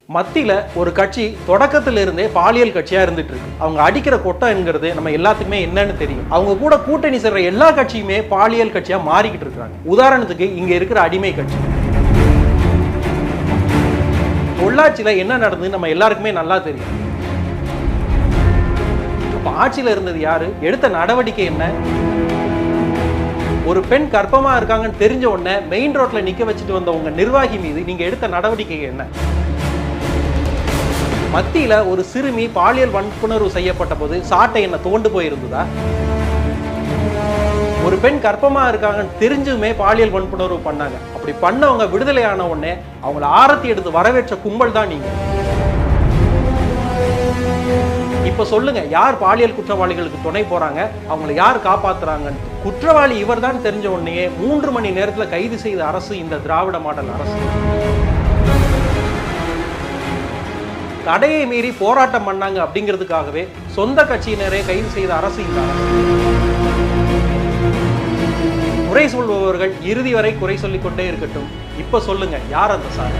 மத்தியில ஒரு கட்சி தொடக்கத்துல இருந்தே பாலியல் கட்சியா இருந்துட்டு இருக்கு. அவங்க அடிக்கிற கொட்டைங்கிறது நம்ம எல்லாத்துக்குமே என்னன்னு தெரியும். அவங்க கூட கூட்டணி சேர்ற எல்லா கட்சியுமே பாலியல் கட்சியா மாறிக்கிட்டு இருக்காங்க. உதாரணத்துக்கு இங்க இருக்கிற அடிமை கட்சி. பொள்ளாச்சியில என்ன நடந்தது நம்ம எல்லாருக்குமே நல்லா தெரியும். ஆட்சியில இருந்தது யாரு, எடுத்த நடவடிக்கை என்ன? ஒரு பெண் கர்ப்பமா இருக்காங்கன்னு தெரிஞ்ச உடனே மெயின் ரோட்ல நிக்க வச்சுட்டு வந்த உங்க நிர்வாகி மீது நீங்க எடுத்த நடவடிக்கை என்ன? மத்தியில ஒரு சிறுமி பாலியல் வன்புணர்வு செய்யப்பட்ட போது சாட்டை என்ன தோண்டு போயிருந்ததா? ஒரு பெண் கர்ப்பமா இருக்காங்கன்னு தெரிஞ்சுமே பாலியல் வன்புணர்வு பண்ணாங்க. அப்படி பண்ணவங்க விடுதலை ஆன உடனே அவங்கள ஆரத்தி எடுத்து வரவேற்ற கும்பல் தான் நீங்க. இப்ப சொல்லுங்க, யார் பாலியல் குற்றவாளிகளுக்கு துணை போறாங்க, அவங்களை யார் காப்பாத்துறாங்கன்னு? குற்றவாளி இவர் தான் தெரிஞ்ச உடனே 3 மணி நேரத்துல கைது செய்த அரசு இந்த திராவிட மாடல் அரசு. தடையை மீறி போராட்டம் பண்ணாங்க அப்படிங்கிறதுக்காகவே சொந்த கட்சியினரே கைது செய்த அரசு இந்த அரசு. குறை சொல்பவர்கள் இறுதி வரை குறை சொல்லிக் கொண்டே இருக்கட்டும். இப்ப சொல்லுங்க, யார் அந்த சார்?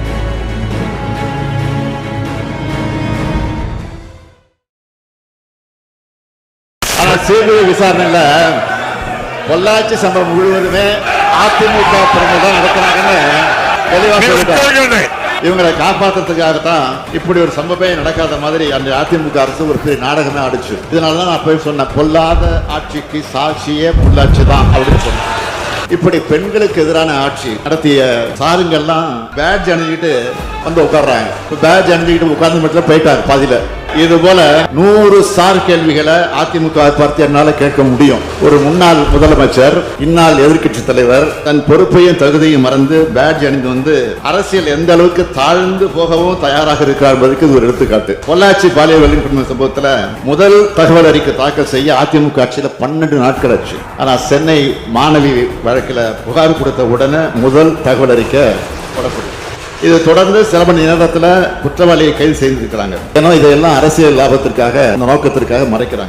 சிபிஐ விசாரணையில பொள்ளாச்சி சம்பவம் முழுவதுமே அதிமுக தான் நடக்கிறாங்கன்னு தெளிவா சொல்லிட்டாங்க. இவங்களை காப்பாற்றுறதுக்காகத்தான் இப்படி ஒரு சம்பவமே நடக்காத மாதிரி அந்த அதிமுக அரசு ஒரு பெரிய நாடகமே ஆடிச்சு. இதனாலதான் நான் போய் சொன்னேன், பொல்லாத ஆட்சிக்கு சாட்சியே பொள்ளாச்சி தான் அப்படின்னு சொன்னேன். இப்படி பெண்களுக்கு எதிரான ஆட்சி நடத்திய சாருங்கள்லாம் பேட்ஜ் அணிஞ்சிட்டு வந்து உட்கார்றாங்க. பேட்ஜ் அணிஞ்சிக்கிட்டு உட்கார்ந்து மட்டும் போயிட்டாங்க பாதியில. இது போல 100 சார் கேள்விகளை அதிமுக பார்த்து என்னால கேட்க முடியும். ஒரு முன்னாள் முதலமைச்சர், இந்நாள் எதிர்கட்சி தலைவர் தன் பொறுப்பையும் தகுதியும் மறந்து பேட்ஜ் அணிந்து வந்து அரசியல் எந்த அளவுக்கு தாழ்ந்து போகவும் தயாராக இருக்கிறார் என்பதற்கு இது ஒரு எடுத்துக்காட்டு. பொள்ளாச்சி பாலியல் வன்கொடுமை சம்பவத்துல முதல் தகவல் அறிக்கை தாக்கல் செய்ய அதிமுக ஆட்சியில 12 நாட்கள் ஆச்சு. ஆனா சென்னை மாணவி வழக்கில் புகார் கொடுத்த உடனே முதல் தகவல் அறிக்கை போடப்படும். இது தொடர்ந்து சில மணி நேரத்தில் குற்றவாளியை கைது செய்திருக்கிறாங்க. ஏன்னா இதெல்லாம் அரசியல் லாபத்திற்காக, நோக்கத்திற்காக மறைக்கிறாங்க.